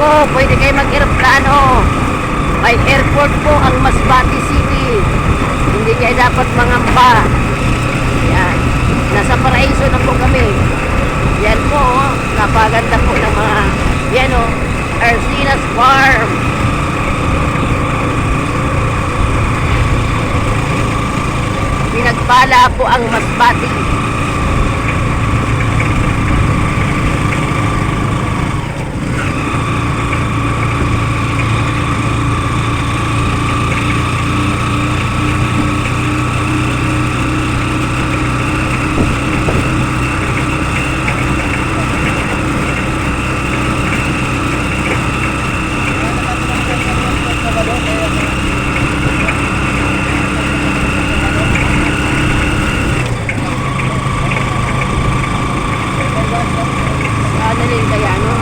po, pwede kayo mag-aeroplano. May airport po ang Masbate City. Hindi kayo dapat mangamba. Yan. Nasa paraiso na po kami. Yan po, napaganda po ng mga, yan o, Arcina's Farm. Pinagpala po ang Masbate. Adaling kaya, no?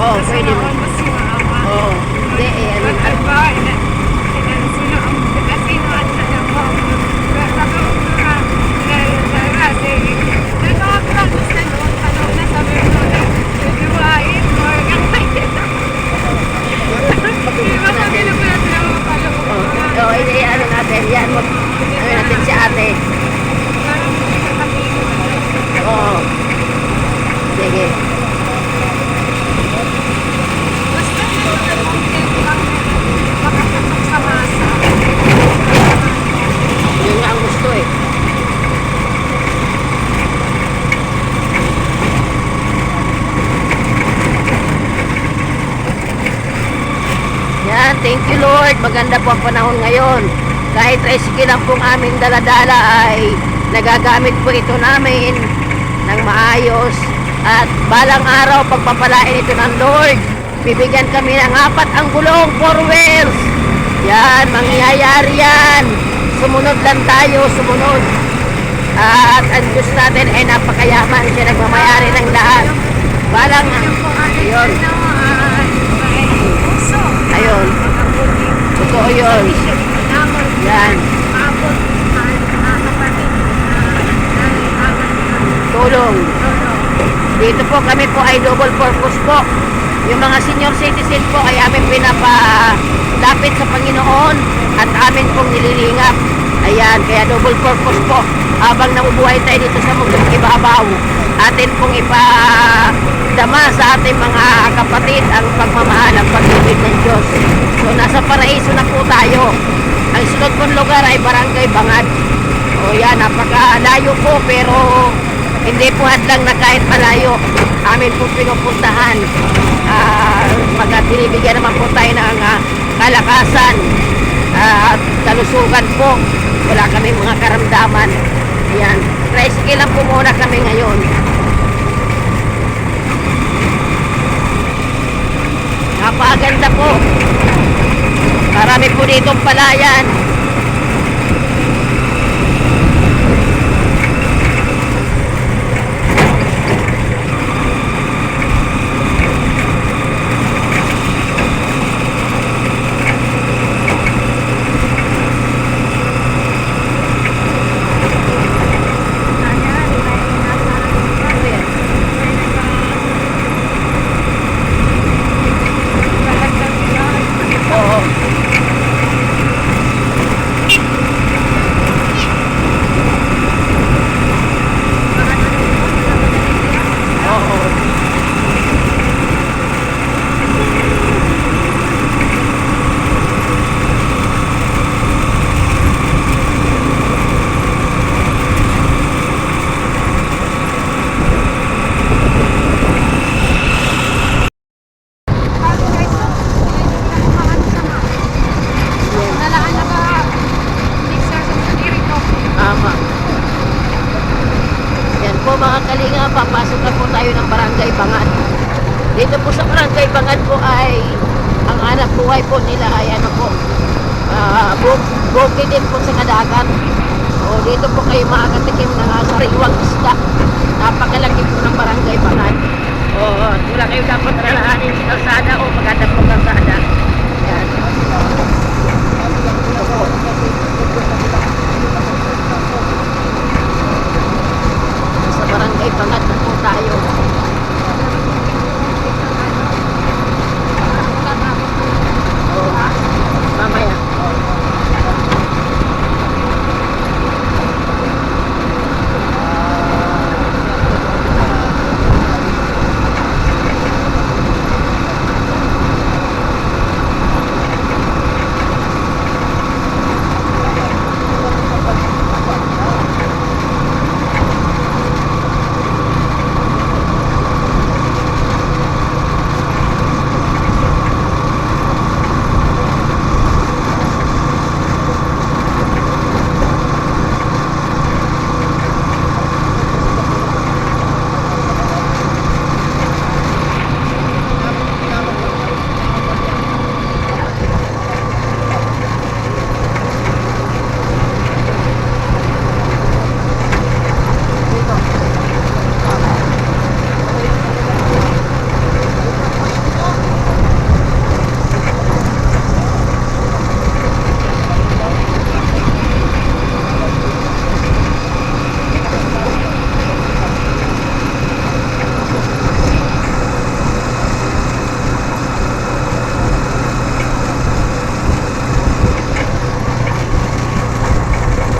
Oh, pwede mo. Oh, hindi eh, oh, hindi, ano natin, yan, ano natin si ate. Oo. Sige. Yun nga ang gusto eh. Yan, thank you Lord. Maganda po ang panahon ngayon. Kahit tricycle lang pong aming daladala ay nagagamit po ito namin ng maayos. At balang araw pagpapalain ito ng Lord, bibigyan kami ng 4 ang gulong, 4 wheels. Yan, mangyayari yan. Sumunod lang tayo, sumunod. At ang Diyos natin ay napakayaman. Siya nagmamayari ng lahat. Balang, yun. Ayun. Totoo yun. Yan. Tulong. Dito po kami po ay double purpose po. Yung mga senior citizen po ay amin pinapalapit sa Panginoon at amin pong nililingap. Ayan, kaya double purpose po. Habang nabubuhay tayo dito sa mundong ibabaw, atin pong ipadama sa ating mga kapatid ang pagmamahal, ang pag-ibig ng Diyos. So nasa paraiso na po tayo. Ang sunod pong lugar ay Barangay Bangad. O yan, napakalayo po pero hindi po hadlang na kahit malayo. Amin po pinupuntahan. Binibigyan naman po tayo ng kalakasan at kalusugan po. Wala kami mga karamdaman. Ayan, tricycle lang po muna kami ngayon. Napakaganda po. Marami po ditong palayan. papasok na po tayo ng Barangay Bangad. Dito po sa Barangay Bangad po ay ang anak buhay po nila ay ano po, bukid din po sa kadagat. O dito po kayo makakatikim ng sariwang isda. Napakalaki po ng Barangay Bangad. O Oo, wala kayo dapat alalahanin sa kalsada o maganda po kalsada. Yan. Ito po. Sa barangay Bangat na po tayo. Oo, mamaya.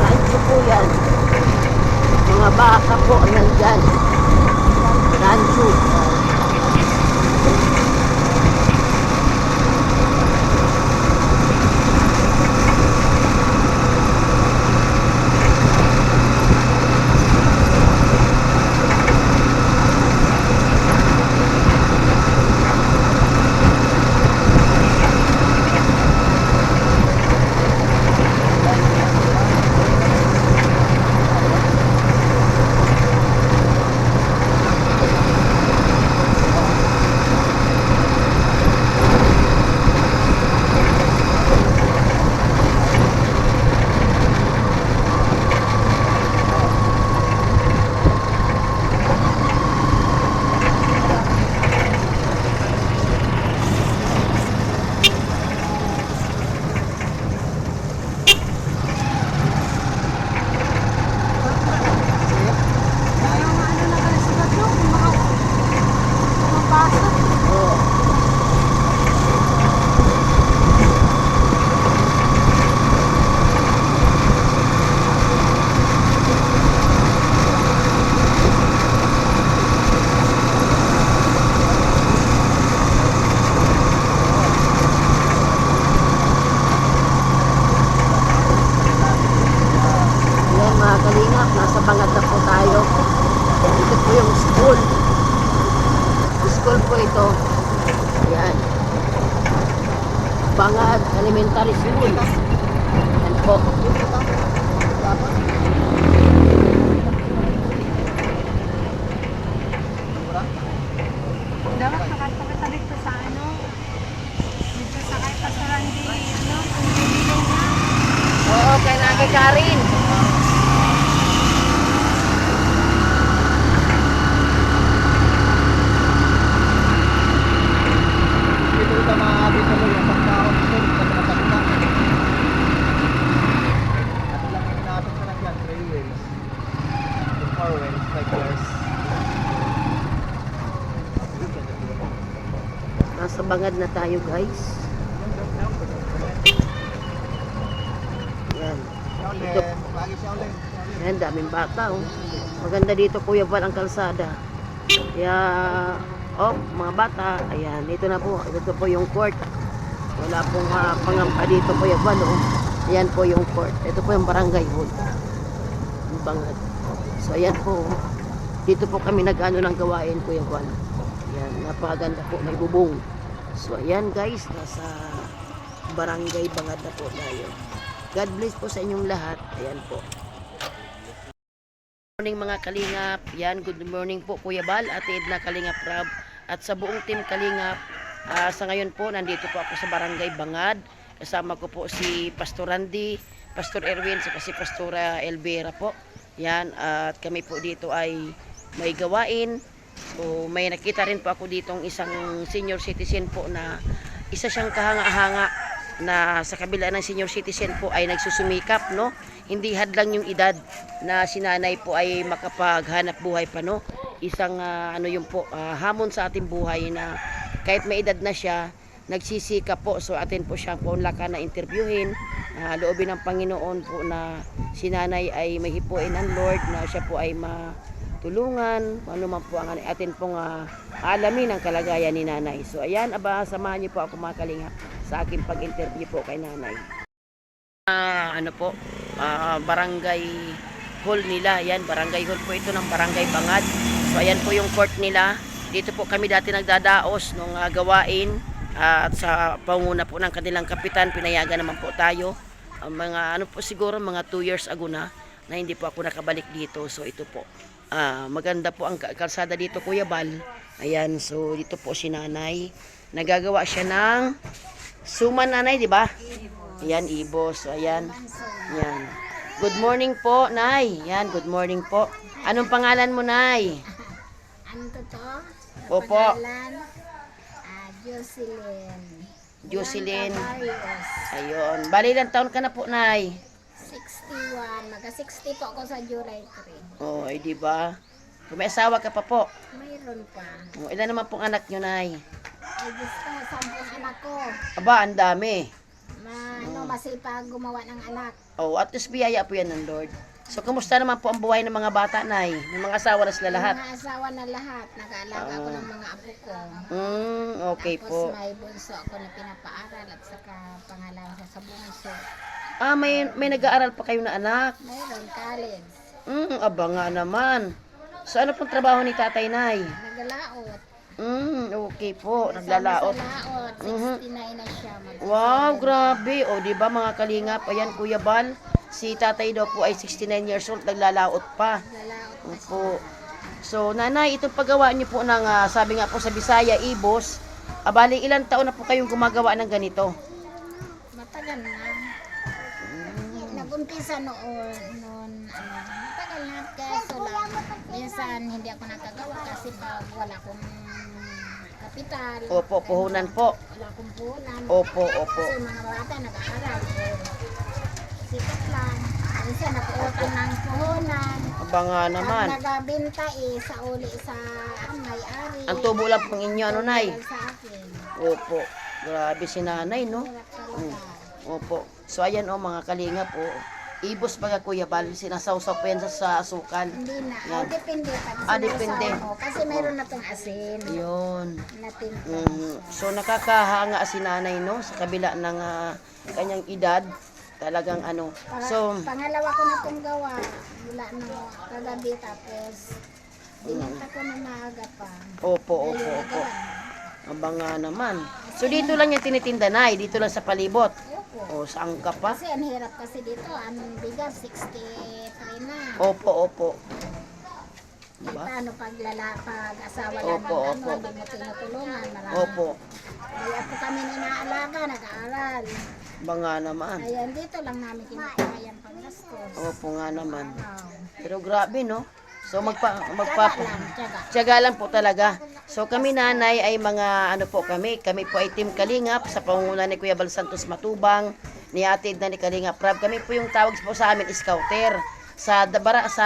Rancho po yan. Mga baka po nandyan. Rancho. Oo. Yan mga kalingap, nasa Bangat na po tayo. Ito po yung school. School po ito. Yan. Bangat Elementary School. Yan po. Dapat nakatabi dito sa ano, dito sa kay Pasarandi, ano, kung bibigay na. Oo, kay Nagi Karin. Dito kita maaabot na yung pagkaon sa pagkakasakta. At lang yung inaabot na lang yan, 3 wheels. 4 wheels, 5 years. Nasa Bangad na tayo, guys. Yan. Ito. Lagi siya ulit. Yan, daming bata, oh. Maganda dito, Kuya Val, ang kalsada. Kaya, oh, mga bata, ayan, ito na po. Ito po yung court. Wala pong pangampa dito, Kuya Val, oh. Ayan po yung court. Ito po yung barangay hall. Yung Bangad. So, ayan po. Dito po kami nag-ano ng gawain, Kuya Val. Ayan, napakaganda po, may bubong. So, ayan guys, nasa barangay Bangad na po tayo. God bless po sa inyong lahat. Ayan po. Good morning mga Kalingap. Yan, good morning po Kuya Bal, Ate Edna Kalingap Rab. At sa buong team Kalingap, sa ngayon po, nandito po ako sa barangay Bangad. Kasama ko po si Pastor Randy, Pastor Erwin, saka si Pastora Elvira po. Yan, at kami po dito ay may gawain So may nakita rin po ako ditong isang senior citizen po na isa siyang kahanga-hanga na sa kabila ng senior citizen po ay nagsusumikap, no? Hindi hadlang yung edad na si nanay po ay makapaghanap buhay pa, no? Isang ano yun po, hamon sa ating buhay na kahit may edad na siya, nagsisikap po. So atin po siyang paunlakan na interviewin, loobin ng Panginoon po na si nanay ay mahipuin ng Lord, na siya po ay matulungan, ano man po ang atin pong alamin ang kalagayan ni nanay. So ayan, samahan niyo po ako mga kalingap sa aking pag-interview po kay nanay. Ano po, barangay hall nila. Ayan, barangay hall po ito ng barangay Bangad. So ayan po yung court nila. Dito po kami dati nagdadaos nung gawain, at sa panguna po ng kanilang kapitan, pinayagan naman po tayo. Mga ano po siguro mga 2 years ago na hindi po ako nakabalik dito. So ito po, maganda po ang kalsada dito, Kuya Bal. Ayan, so dito po si nanay. Nagagawa siya ng suman, nanay, di ba? Ayan, ibos. So ayan. Ayan. Good morning po, nay. Ayan, good morning po. Anong pangalan mo, nay? Ano to? Opo. Pangalan, Jocelyn. Jocelyn. Caballos. Ayun. Bali, ilang taon ka na po, nay? 61. Maga-60 po ako sa July 3. Oh, ay di ba? Kung may asawa ka pa po. Mayroon pa. Oh, ilan naman pong anak nyo, nay? Ay, gusto, 10 anak ko. Aba, ang dami. Masipag gumawa ng anak. Oh, at least biyaya po yan ng Lord. So, kumusta naman po ang buhay ng mga bata, nay? Ng mga asawa na sila lahat? Mga asawa na lahat. Nag-aalaga ako ng mga apo ko. Okay Tapos po. may bunso ako na pinapaaral at saka pangalawa sa bunso. May nag-aaral pa kayo na anak? Mayroon college. Aba nga naman. So, ano pong trabaho ni tatay, nay? Naglalaot. Okay po. Naglalaot. Sa laot. 69 na siya. Wow, grabe. O, di ba mga kalingap? Ayan, Kuya Bal. Si tatay daw po ay 69 years old. Naglalaot pa. Naglalaot pa siya. Opo. So, nanay, itong paggawa niyo po ng, sabi nga po sa Bisaya, ibos. Bali, ilang taon na po kayong gumagawa ng ganito? Matagal na. Nag-umpisa noon, matagal na. Kaso lang, minsan hindi ako nakagawa kasi pag wala akong kapital. Opo, puhunan po. Wala akong puhunan. Opo. Kasi mga bata nag-aaral. Sikat lang. Minsan nag-uutang ng puhunan. Aba nga naman. Ang nagabinta sa uli sa may-ari. Ang tubo lang pong inyo, ano, nay? Sa akin. Opo. Grabe si nanay, no? Hirap talaga. Opo. So, ayan mga kalingap po. Ibos baga, Kuya Bal, sinasawsaw po yan sa asukal. Hindi na. Yan. Depende pa. Depende. Kasi meron na itong asin. Yun. Natin. So, nakakahanga si nanay, no? Sa kabila ng kanyang edad. Talagang ano. So, Pangalawa ko na itong gawa. Wala na kagabi tapos binenta ko na maaga pa. opo. Aba nga naman. So, dito lang yung tinitinda, nay. Dito lang sa palibot. Opo. O, saan ka pa? Kasi ang hirap kasi dito. Ang bigas 63 na. Opo. Diba? Paano pag-asawa lang Opo. hindi mo tinutulungan. Marami. Opo. Kaya po kami inaalaga, nag-aaral. Aba nga naman. Ayan, dito lang namin kinakayan panggastos. Opo nga naman. Wow. Pero grabe, no? So, Tiyaga lang. tiyaga lang po talaga. So, kami nanay ay mga, ano po kami po ay Team Kalingap sa pangunguna ni Kuya Bal Santos Matubang, ni Ate Edna ni Kalingap Rab. Kami po yung tawag po sa amin, Scouter. Sa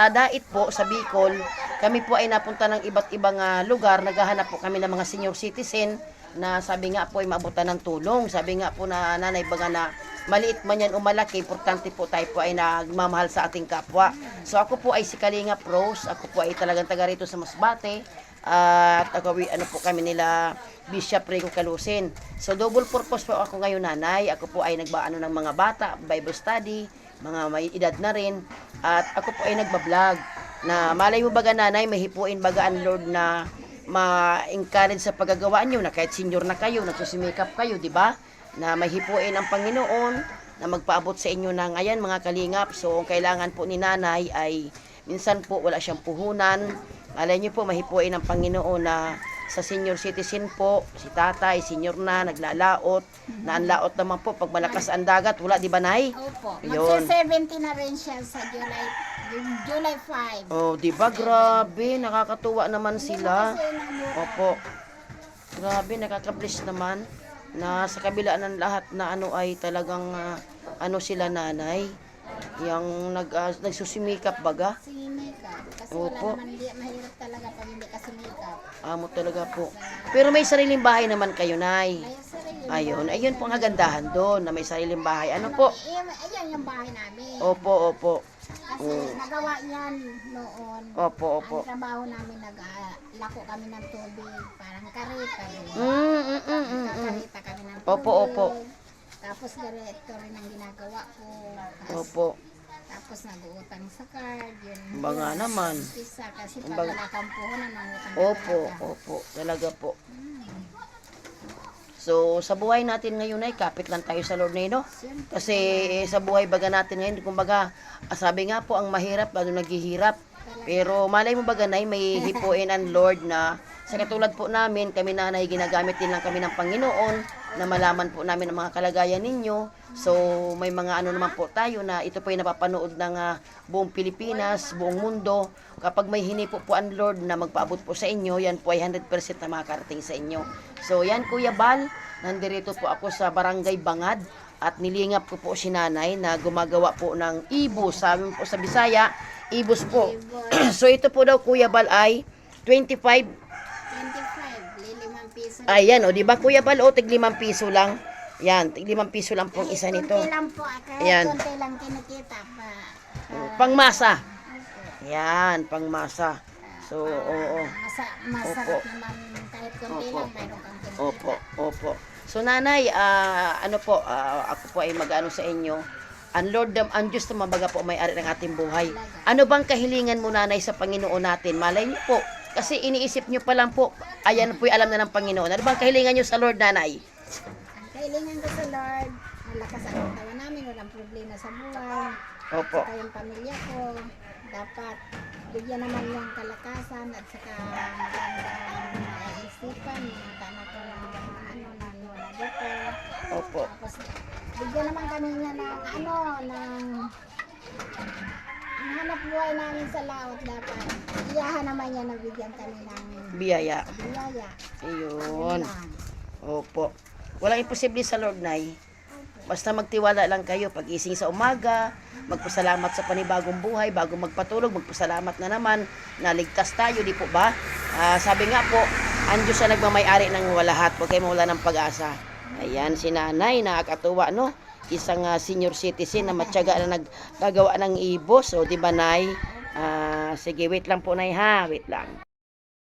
Dait po, sa Bicol, kami po ay napunta ng iba't ibang lugar. Naghahanap po kami ng mga senior citizen na sabi nga po ay maabutan ng tulong. Sabi nga po na nanay baga na maliit man yan o malaki, importante po tayo po ay nagmamahal sa ating kapwa. So ako po ay si Kalingap Rose, ako po ay talagang taga rito sa Masbate, at ano po kami nila Bishop Rico Calusin. So double purpose po ako ngayon, nanay. Ako po ay nagbaano ng mga bata, Bible study, mga may edad na rin, at ako po ay nagbablog na malay mo baga, nanay, mahipuin baga ang Lord na ma-encourage sa paggagawa nyo na kahit senior na kayo, nagsusimikap kayo, di ba? Na mahipuin ang Panginoon na magpaabot sa inyo ng ayan mga kalingap. So, ang kailangan po ni nanay ay minsan po wala siyang puhunan. Malay niyo po, mahipuin ang Panginoon na sa senior citizen po, si tatay, senior na, naglalaot, na ang laot naman po, pag malakas ang dagat, wala, di ba, Nay? Opo. Yun. Magsa-70 na rin siya sa July 5. Oh, di ba, grabe, nakakatuwa naman sila. Kasi namura. Opo. Grabe, nakaka-bless naman na sa kabila ng lahat na ano ay talagang ano sila nanay, yung nagsusumikap baga. Sumikap. Kasi Opo. wala naman, mahirap talaga pag hindi ka sumikap. Amo talaga po. Pero may sariling bahay naman kayo, Nay. Kaya sarili. Ayun po ang kagandahan doon na may sariling bahay. Ano po? Ayan yung bahay namin. Opo, opo. Kasi nagawa niyan noon. Opo, opo. Ang trabaho namin, naglako kami ng tubig. Parang karita rin. Kakarita kami ng tubig. Opo, opo. Tapos ganito rin ang ginagawa ko. Opo. Tapos nag-uutang sa card. Yun. Baga naman. Isa kasi pag Baga- wala kang puhunan, mangutang ka Opo, talaga. opo. Talaga po. So, sa buhay natin ngayon ay kapit lang tayo sa Lord Nino. Siyempre, Kasi sa buhay baga natin ngayon, kumbaga, sabi nga po, ang mahirap, lalo naghihirap. Pero malay mo baga nay, may hipuin ang Lord na sa katulad po namin, kami nanay, ginagamit din lang kami ng Panginoon na malaman po namin ang mga kalagayan ninyo. So, may mga ano naman po tayo na ito po ay napapanood ng buong Pilipinas, buong mundo. Kapag may hinipo po ang Lord na magpaabot po sa inyo, yan po ay 100% na makakarating sa inyo. So, yan Kuya Bal, nandirito po ako sa Barangay Bangad at nilingap ko po si nanay na gumagawa po ng ibus. Sabi po sa Bisaya, ibus po. So, ito po daw Kuya Bal ay 25. 25, 5 piso. Ayan, o, di ba Kuya Bal, o, tig 5 piso lang. Yan, tig 5 piso lang pong isa nito. Konti lang po, Ayan. konti lang kinikita pa. Pangmasa. Yan, pangmasa. So, oo. Masarap naman kahit konti Opo. lang, mayroon kang kinikita. Opo, opo. So nanay, ano po, ako po ay mag-ano sa inyo. Ang Lord, ang Diyos na mabaga po may-ari ng ating buhay. Ano bang kahilingan mo nanay sa Panginoon natin? Malay niyo po. Kasi iniisip niyo pa lang po, ayan po alam na ng Panginoon. Ano bang kahilingan niyo sa Lord nanay? Ang kailangan ko sa Lord, malakas ang katawan namin, walang problema sa buhay. Opo. Saka yung pamilya ko, dapat bigyan naman yung kalakasan at saka magandang isipan, yung anak ko ng wala dito. Opo. Tapos bigyan naman kami niya ng ang hanap buhay namin sa laot dapat. Iyahan naman niya na bigyan kami ng Biyaya. biyaya. Ayun. Yun lang. Opo. Walang imposible sa Lord, Nay. Basta magtiwala lang kayo pag-ising sa umaga, magpasalamat sa panibagong buhay, bago magpatulog, magpasalamat na naman, naligtas tayo, di po ba? Sabi nga po, ang Diyos na nagmamay-ari ng lahat, huwag kayo mawala ng pag-asa. Ayan, si nanay, nakakatuwa, no? Isang senior citizen na matyaga na naggagawa ng ibos, o di ba, Nay? Sige, wait lang po, Nay, ha? Wait lang.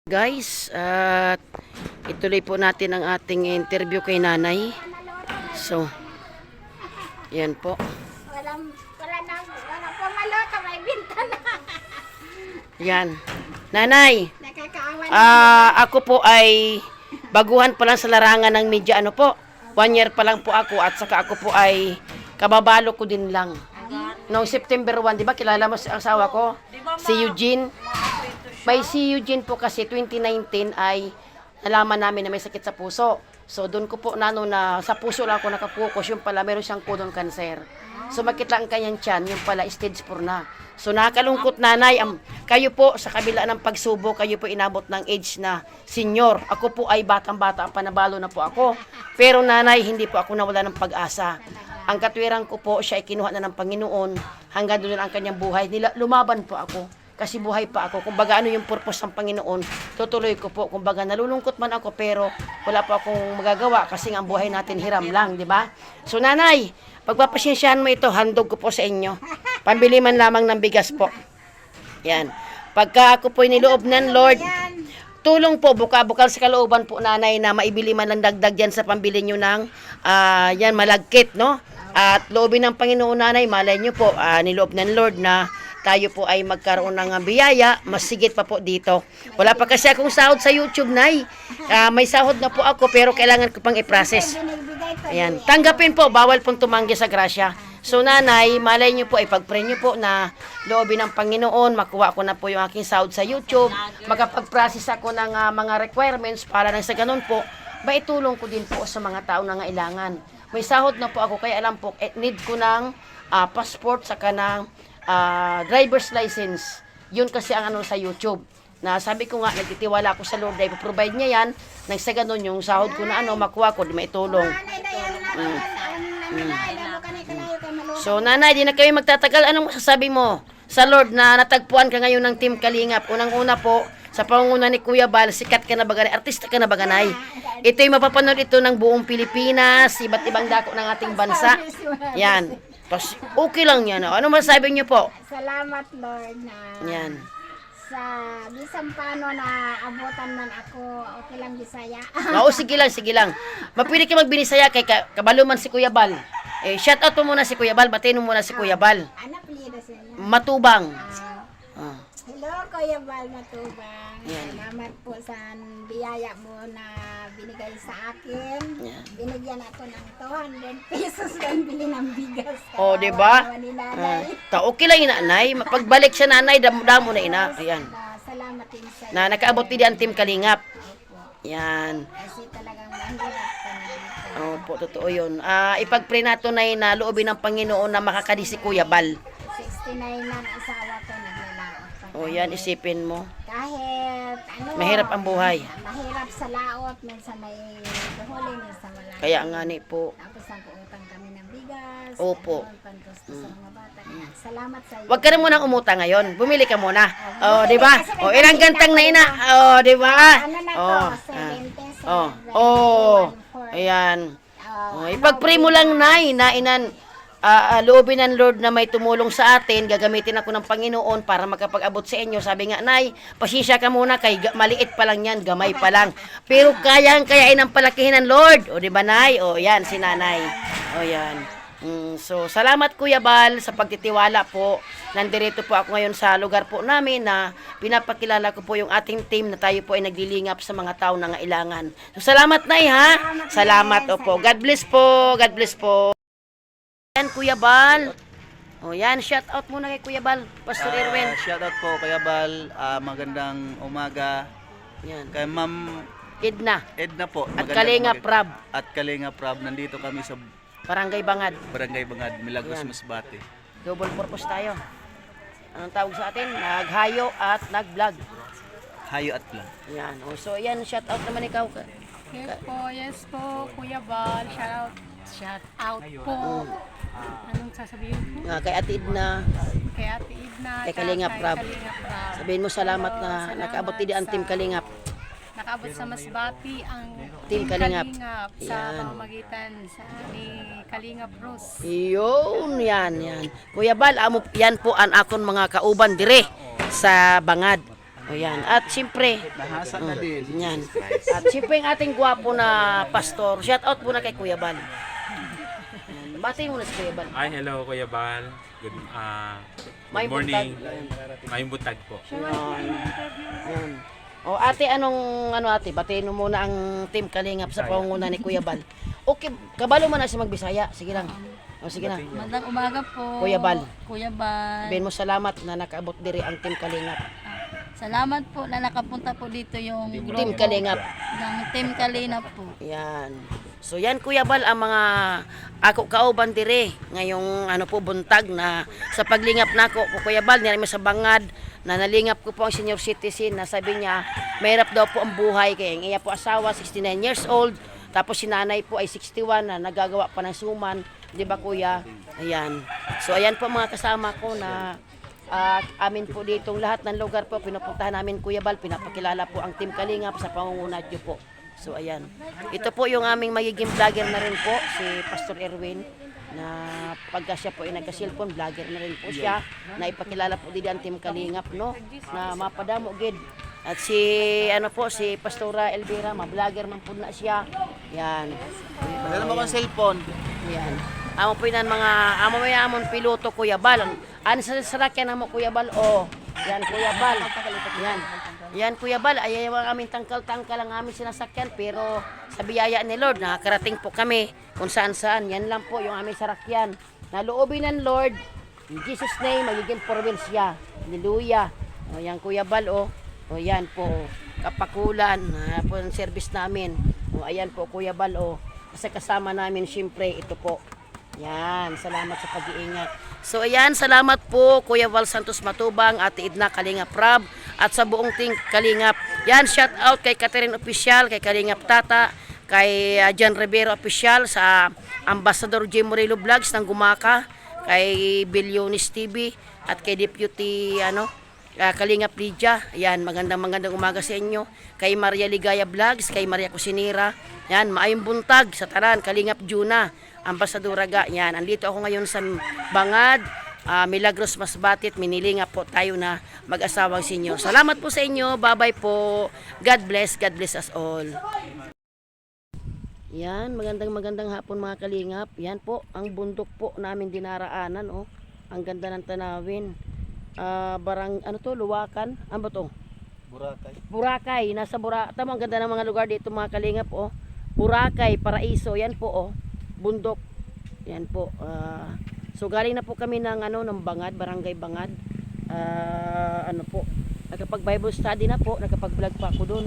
Guys, at ituloy po natin ang ating interview kay nanay. So, yan po. Wala po malota, may bintana. Yan. Nanay, Nakakaawan. ako po ay baguhan pa lang sa larangan ng media. Ano po? 1 year pa lang po ako at saka ako po ay kababalo ko din lang. Noong September 1, di ba kilala mo si asawa ko? Si Eugene. By si Eugene po kasi 2019 ay nalaman namin na may sakit sa puso. So doon ko po na sa puso lang ako nakapokus, yung pala meron siyang colon cancer. So makita ang kanyang tiyan, yung pala stage 4 na. So nakakalungkot nanay, kayo po sa kabila ng pagsubok, kayo po inabot ng age na senior. Ako po ay batang-bata, panabalo na po ako. Pero nanay, hindi po ako nawala ng pag-asa. Ang katwiran ko po, siya ay kinuha na ng Panginoon. Hanggang doon ang kanyang buhay. Lumaban po ako. Kasi buhay pa ako. Kumbaga ano yung purpose ng Panginoon, tutuloy ko po. Kumbaga nalulungkot man ako pero wala pa akong magagawa kasi ang buhay natin hiram lang, di ba? So nanay, pagpapasensyahan mo ito, handog ko po sa inyo. Pambili man lamang ng bigas po. Yan. Pagka ako po niloob ng Lord, tulong po, bukal sa kalooban po nanay na maibili man lang dagdag yan sa pambili nyo ng yan, malagkit, no? At loobin ng Panginoon nanay, malay nyo po, niloob ng Lord na tayo po ay magkaroon ng biyaya, mas sigit pa po dito. Wala pa kasi akong sahod sa YouTube, Nay. May sahod na po ako, pero kailangan ko pang i-process. Ayan. Tanggapin po, bawal pong tumanggi sa grasya. So nanay, malay nyo po, ipag-pray nyo po na loobin ng Panginoon, makuha ko na po yung aking sahod sa YouTube, makapag-process ako ng mga requirements para nang sa ganun po, maitulong ko din po sa mga tao na ngailangan. May sahod na po ako, kaya alam po, need ko ng passport saka ng driver's license. Yun kasi ang ano sa YouTube. Na sabi ko nga, nagtitiwala ako sa Lord, ay provide niya yan, nang sa ganun yung sahod ko na makuha ko, di maitulong. So nanay, di na kami magtatagal. Anong masasabi mo sa Lord na natagpuan ka ngayon ng Team Kalingap? Unang-una po, sa pangunguna ni Kuya Bal, sikat ka na baganay, artista ka na baganay. Ito yung mapapanood ito ng buong Pilipinas, iba't ibang dako ng ating bansa. Yan. Tapos, okay lang yan. Ano masasabi niyo po? Salamat Lord na Yan. sa bisan paano na abutan man ako, okay lang Bisaya. Oo, sige lang. Mapili ka magbinisaya kay kabalo man si Kuya Bal. Shout out mo muna si Kuya Bal, batiin mo muna si Kuya Bal. Ano apelyido siya niya? Matubang. Ah. Hello Kuya Bal Matubang. Yan. Salamat po sa biyaya mo na binigay sa akin. Yan. Binigyan ako ng 200 pesos lang bili ng bigas. Oh, di ba? Kawawa ni nanay. Okay lang yung nanay. Pagbalik siya nanay, damo na ina. Ayan. Salamat din sa Na nakaabot din ang Team Kalingap. Opo. Yan. Kasi talagang mahirap kami dito. Opo, totoo yun. Ipag-pray nato na loobin ng Panginoon na makakadi si Kuya Bal. 69 na ang asawa ko naglalaot pa. O yan, isipin mo. Kahit ano, Mahirap ang buhay. Mahirap sa laot, minsan may duhuli, minsan wala. Kaya nga ni po. Tapos nag-uutang kami ng bigas. Opo. ganun, pantusto sa mga bata. Salamat sa iyo. Huwag ka na munang umutang ngayon. Bumili ka muna. Oh, bumili di ba? kasi may Oh, ilang nakita gantang ko na ina. na. Oh, di ba? Ano na to? Oh. 77. Oh. Ayan. Oh, ipag-pray mo lang na inan. Loobin ng Lord na may tumulong sa atin, gagamitin ako ng Panginoon para makapag-abot sa inyo. Sabi nga, Nay, pasensya ka muna kay maliit pa lang yan, gamay pa lang. Pero kayain ang palakihin ng Lord. O, di ba, Nay? O, yan, si Nanay. O, yan. So, salamat Kuya Bal sa pagtitiwala po. Nandirito po ako ngayon sa lugar po namin na pinapakilala ko po yung ating team na tayo po ay naglilingap sa mga tao na ngailangan. So, salamat Nay, ha? Salamat, opo. God bless po. God bless po. Yan, Kuya Bal. O yan, shout out muna kay Kuya Bal, Pastor Erwin. Shout out po Kuya Bal. Magandang umaga. Yan. Kay Ma'am Edna Edna po. at Magandang Kalinga umaga. Prab, At Kalinga Prab. Nandito kami sa Barangay Bangad. Barangay Bangad, Milagros, Ayan. Masbate. Double purpose tayo. Anong tawag sa atin? Naghayo at nag-vlog. Hayo at lang. Yan. O, so yan, shout out naman ikaw. Yes po, Kuya Bal. Shout out po. Anong sasabihin po? Kay Ate Edna, Kay Ate Idna. Kay Kalinga Prab. Kalinga Prab. sabihin mo salamat na Salamat nakaabot din ang sa- Team Kalingap. Nakaabot sa Masbati ang Team Kalingap. sa Yan. pamamagitan ni Kalinga Bros. Yun, yan. Kuya Bal, yan po ang akon mga kauban dire sa Bangad. O yan. At siyempre, Nahasa na din. yan. At siyempre ang ating gwapo na pastor. Shout out muna kay Kuya Bal. Yan. Batiin mo na si Kuya Bal. Ay, hello Kuya Bal. Good, May good morning. buntag. May butag po. Yan. O ate, ate, batiin mo muna ang Team Kalingap sa pangunguna ni Kuya Bal. Okay, kabalo man na siya magbisaya. Sige lang. O sige na. Magandang umaga po. Kuya Bal. Kuya Bal. Sabihin mo salamat na nakaabot diri ang Team Kalingap. Salamat po na nakapunta po dito yung Team Kalingap. ng Team Kalingap po. Yan. So yan Kuya Bal ang mga ako kauban dire ngayong buntag na sa paglingap nako po Kuya Bal nirami sa Bangad na nalingap ko po ang senior citizen na sabi niya mahirap daw po ang buhay kaya ang iya po asawa 69 years old tapos si nanay po ay 61 na nagagawa pa ng suman, di ba Kuya? Ayan. So ayan po mga kasama ko na amin po ditong lahat ng lugar po pinupuntahan namin Kuya Bal, pinapakilala po ang Team Kalingap sa pangunguna niyo po. So ayan. Ito po yung aming magiging vlogger na rin po, si Pastor Erwin, na pagka siya po ay nagka-cellphone, vlogger na rin po siya, na ipakilala po din ang Team Kalingap, no? Na mapadamo gid. At si si Pastora Elvira, ma-vlogger man po na siya. Yan. Maganda mo kong cellphone. Yan. Amo po yan mga amon piloto Kuya Bal. Ano sa sarakyan mo Kuya Bal? Oh. Yan Kuya Bal. Yan. Yan Kuya Bal, ay ang aming tangkal-tangkal ang aming sinasakyan pero sa biyaya ni Lord nakakarating po kami kung saan-saan. Yan lang po yung aming sarakyan. Naloobin ng Lord, in Jesus name, magiging 4 wheels siya. Hallelujah. O yan, Kuya Bal, o. O yan po, kapakulan, po ang service namin. O ayan po, Kuya Bal, o. Kasi kasama namin, syempre, ito po. Yan, salamat sa pag-iingat. So ayan, salamat po Kuya Val Santos Matubang, Ate Edna Kalingap Rab, at sa buong team Kalingap. Yan, shout out kay Catherine Official, kay Kalingap Tata, kay John Rivero Official, sa Ambassador Jim Morelo Vlogs ng Gumaka, kay Bilyonis TV, at kay Deputy Kalingap Lydia. Yan, magandang umaga sa inyo. Kay Maria Ligaya Vlogs, kay Maria Cusinera. Yan, maayong buntag sa tanan, Kalingap Juna, Ambasaduraga. Yan, andito ako ngayon sa Bangad, Milagros Masbatit. Minilinga po tayo na mag-asawang senior. Salamat po sa inyo. Bye-bye po. God bless us all. Yan, magandang hapon mga Kalingap. Yan po, ang bundok po namin dinaraanan, oh. Ang ganda ng tanawin. Luwakan. Ano ba to? Boracay. Nasa Boracay. Tama, ang ganda ng mga lugar dito mga Kalingap, oh. Boracay, Paraiso. Yan po, oh. Bundok. Yan po. So galing na po kami ng Bangad, Barangay Bangad. Nakapag Bible study na po, nakapag-vlog pa ako doon.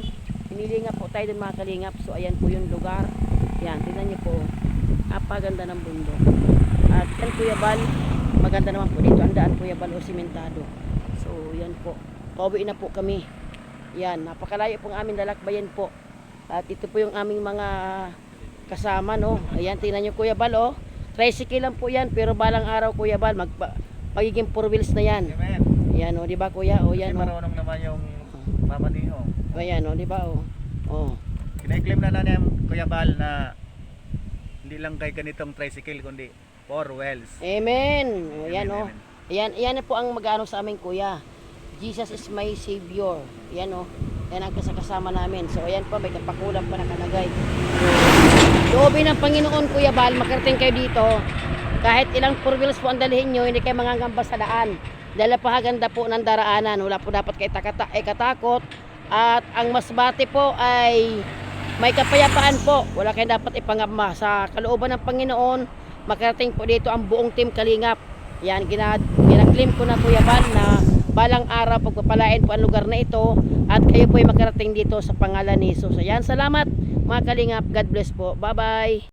Pinili nga po tayo doon mga Kalingap. So ayan po yung lugar. Yan, tingnan niyo po. Napaganda ng bundok. At yan Kuya Bal, maganda naman po dito. Ang daan Kuya Bal o simentado. So yan po. Pauwi na po kami. Yan, napakalayo pong aming lalakbayan po. At ito po yung aming mga kasama, no. Ayan, tingnan niyo Kuya Bal, oh. Tricycle lang po yan, pero balang araw Kuya Bal, magiging 4 wheels na yan. Amen. Ayan, oh, di ba Kuya? Oh, yan, Kasi oh. marunong naman yung mama niyo. Ayan, oh, di ba, oh. Oh. Kinai-claim na niya Kuya Bal na hindi lang kay ganitong tricycle kundi 4 wheels. Amen. Oh, ayan, Amen, oh. amen. Ayan na po ang mag-ano sa amin Kuya. Jesus is my Savior. Ayan, oh. Yan ang kasama namin. So ayan po, may kapakulang pa nakalagay. Loobin ng Panginoon Kuya Bal, makarating kayo dito. Kahit ilang 4 wheels po ang dalhin nyo, hindi kayo mangangamba sa daan. Dahil napakaganda po ng daraanan. Wala po dapat kayo katakot. At ang Masbate po ay may kapayapaan po. Wala kayo dapat ipangamba. Sa kalooban ng Panginoon, makarating po dito ang buong team Kalingap. Yan, ginaclaim ko na Kuya Bal na balang araw pagpapalain po ang lugar na ito at kayo po ay makarating dito sa pangalan ni Jesus. Ayan, salamat mga Kalingap. God bless po. Bye-bye.